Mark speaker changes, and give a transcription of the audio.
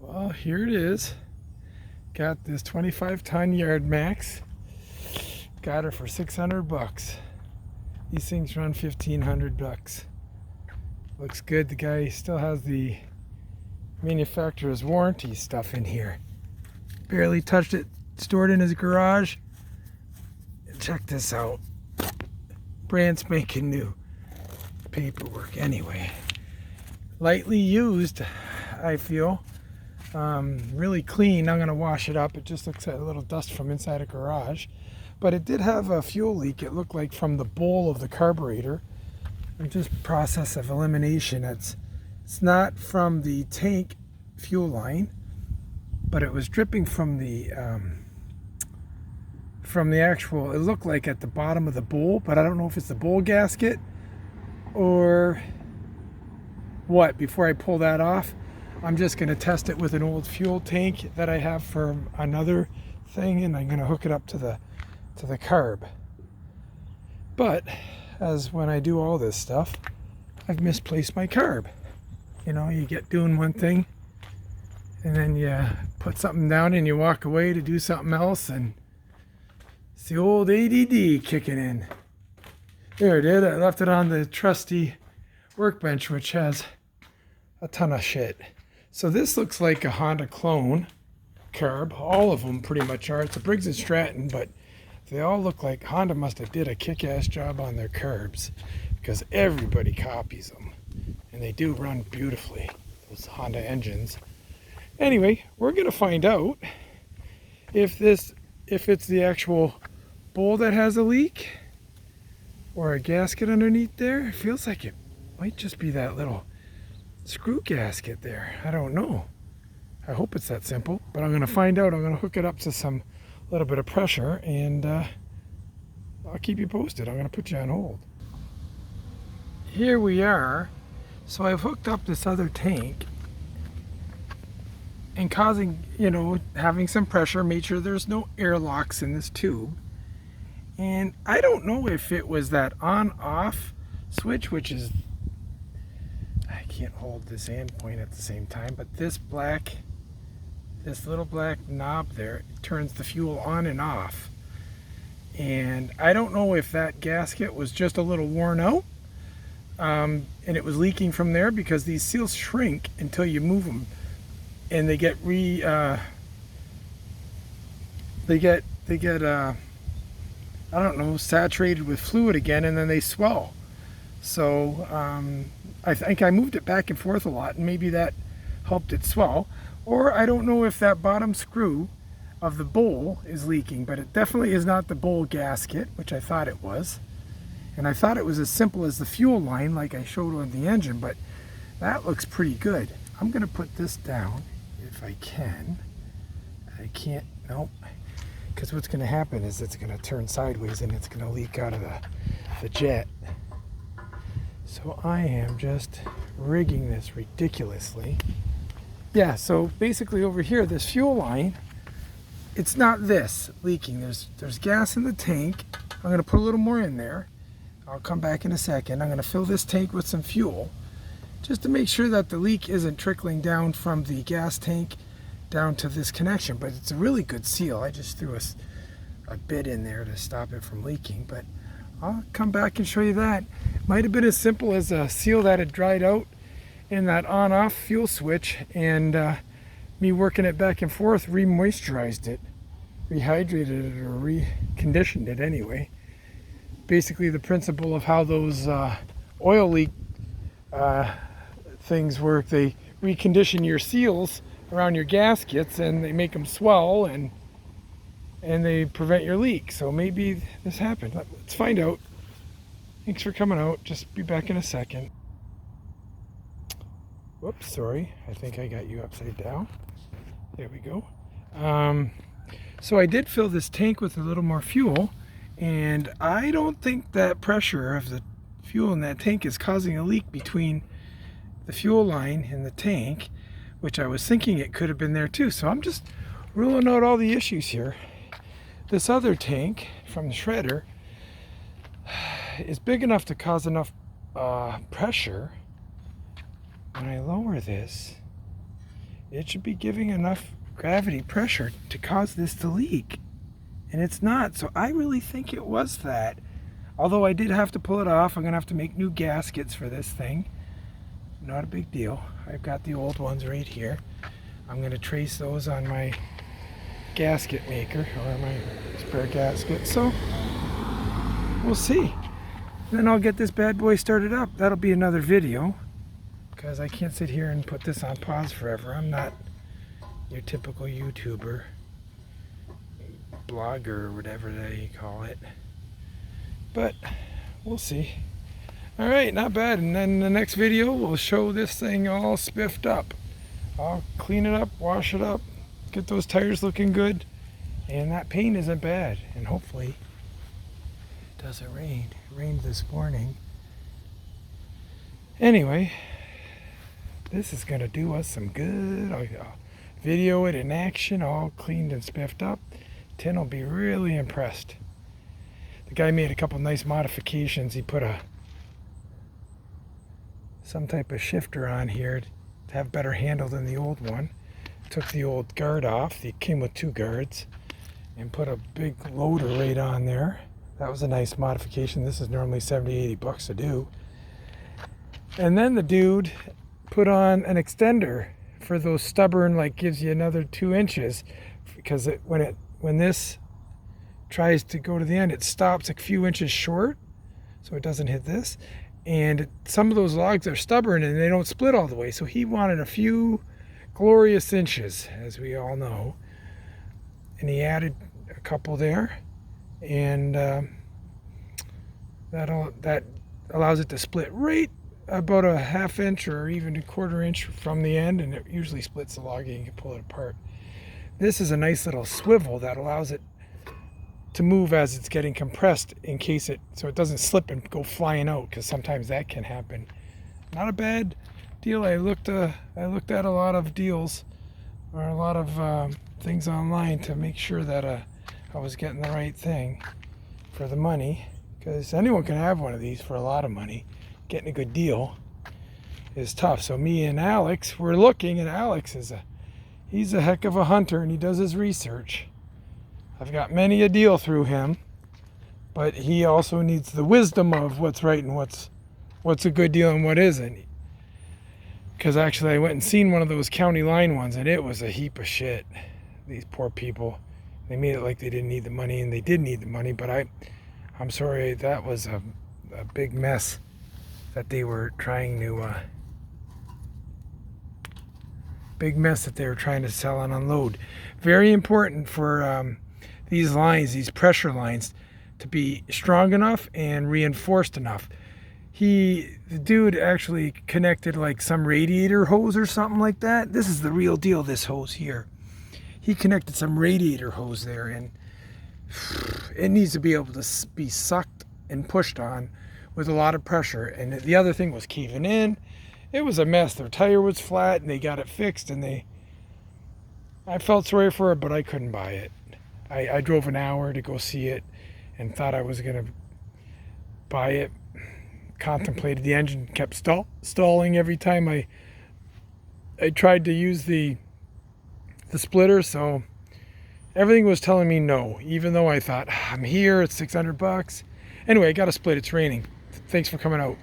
Speaker 1: Well, here it is. Got this 25-ton YARDMAX. Got her for 600 bucks. These things run 1,500 bucks. Looks good. The guy still has the manufacturer's warranty stuff in here. Barely touched it. Stored in his garage. Check this out. Brand spanking new. Paperwork anyway. Lightly used, I feel. Really clean. I'm going to wash it up. It just looks like a little dust from inside a garage. But it did have a fuel leak. It looked like from the bowl of the carburetor. And just process of elimination. It's not from the tank fuel line, but it was dripping from the actual, it looked like at the bottom of the bowl, but I don't know if it's the bowl gasket or what. Before I pull that off, I'm just going to test it with an old fuel tank that I have for another thing, and I'm going to hook it up to the carb. But as when I do all this stuff, I've misplaced my carb. You know, you get doing one thing and then you put something down and you walk away to do something else, and it's the old ADD kicking in. There it is. I left it on the trusty workbench, which has a ton of shit. So this looks like a Honda clone carb. All of them pretty much are. It's a Briggs & Stratton, but they all look like Honda must have did a kick-ass job on their carbs, because everybody copies them. And they do run beautifully, those Honda engines. Anyway, we're going to find out if it's the actual bowl that has a leak or a gasket underneath there. It feels like it might just be that little screw gasket there. I don't know. I hope it's that simple, but I'm going to find out. I'm going to hook it up to some little bit of pressure, and I'll keep you posted. I'm going to put you on hold. Here we are. So I've hooked up this other tank and causing, having some pressure, made sure there's no airlocks in this tube. And I don't know if it was that on-off switch, which is, I can't hold this and point at the same time, but this little black knob there turns the fuel on and off. And I don't know if that gasket was just a little worn out, and it was leaking from there, because these seals shrink until you move them, and they get I don't know, saturated with fluid again, and then they swell. So I think I moved it back and forth a lot, and maybe that helped it swell. Or I don't know if that bottom screw of the bowl is leaking, but it definitely is not the bowl gasket, which I thought it was. And I thought it was as simple as the fuel line like I showed on the engine, but that looks pretty good. I'm going to put this down if I can. I can't, nope. Because what's going to happen is it's going to turn sideways and it's going to leak out of the jet. So I am just rigging this ridiculously. Yeah, so basically over here, this fuel line, it's not this leaking. There's gas in the tank. I'm going to put a little more in there. I'll come back in a second. I'm going to fill this tank with some fuel just to make sure that the leak isn't trickling down from the gas tank down to this connection. But it's a really good seal. I just threw a bit in there to stop it from leaking, but I'll come back and show you that. Might have been as simple as a seal that had dried out in that on-off fuel switch, and me working it back and forth re-moisturized it, rehydrated it, or reconditioned it anyway. Basically the principle of how those oil leak things work. They recondition your seals around your gaskets, and they make them swell, and they prevent your leak. So maybe this happened. Let's find out. Thanks for coming out. Just be back in a second. Whoops, sorry. I think I got you upside down. There we go. So I did fill this tank with a little more fuel, and I don't think that pressure of the fuel in that tank is causing a leak between the fuel line and the tank, which I was thinking it could have been there too. So I'm just ruling out all the issues here. This other tank from the shredder is big enough to cause enough pressure. When I lower this, it should be giving enough gravity pressure to cause this to leak. And it's not, so I really think it was that. Although I did have to pull it off. I'm going to have to make new gaskets for this thing. Not a big deal. I've got the old ones right here. I'm going to trace those on my gasket maker, or my spare gasket. So, we'll see. Then I'll get this bad boy started up. That'll be another video, because I can't sit here and put this on pause forever. I'm not your typical YouTuber, blogger, or whatever they call it. But we'll see. All right, not bad. And then the next video we'll show this thing all spiffed up. I'll clean it up, wash it up, get those tires looking good, and that paint isn't bad. And hopefully it doesn't rain. It rained this morning. Anyway, this is gonna do us some good. I'll video it in action, all cleaned and spiffed up. Tin will be really impressed. The guy made a couple nice modifications. He put some type of shifter on here to have better handle than the old one. Took the old guard off. It came with 2 guards, and put a big loader right on there. That was a nice modification. This is normally 70-80 bucks to do. And then the dude put on an extender for those stubborn, like gives you another 2 inches, because when this tries to go to the end, it stops a few inches short, so it doesn't hit this. And some of those logs are stubborn and they don't split all the way, so he wanted a few glorious inches, as we all know, and he added a couple there, and that allows it to split right about a ½ inch or even a ¼ inch from the end, and it usually splits the log and you can pull it apart. This is a nice little swivel that allows it to move as it's getting compressed, in case so it doesn't slip and go flying out, because sometimes that can happen. Not a bad deal. I looked at a lot of deals, or a lot of things online, to make sure that I was getting the right thing for the money, because anyone can have one of these for a lot of money. Getting a good deal is tough. So me and Alex were looking, and Alex he's a heck of a hunter, and he does his research. I've got many a deal through him, but he also needs the wisdom of what's right and what's a good deal and what isn't. Because actually I went and seen one of those county line ones, and it was a heap of shit. These poor people, they made it like they didn't need the money, and they did need the money, but I'm sorry, that was a big mess that they were trying to sell and unload. Very important for these lines, these pressure lines, to be strong enough and reinforced enough. The dude actually connected like some radiator hose or something like that. This is the real deal, this hose here. He connected some radiator hose there, and it needs to be able to be sucked and pushed on with a lot of pressure. And the other thing was caving in. It was a mess. Their tire was flat, and they got it fixed, and I felt sorry for it, but I couldn't buy it. I drove an hour to go see it and thought I was going to buy it. Contemplated the engine, kept stalling every time I tried to use the splitter, so everything was telling me no, even though I thought, I'm here, it's 600 bucks. Anyway, I got a split. It's raining. Thanks for coming out.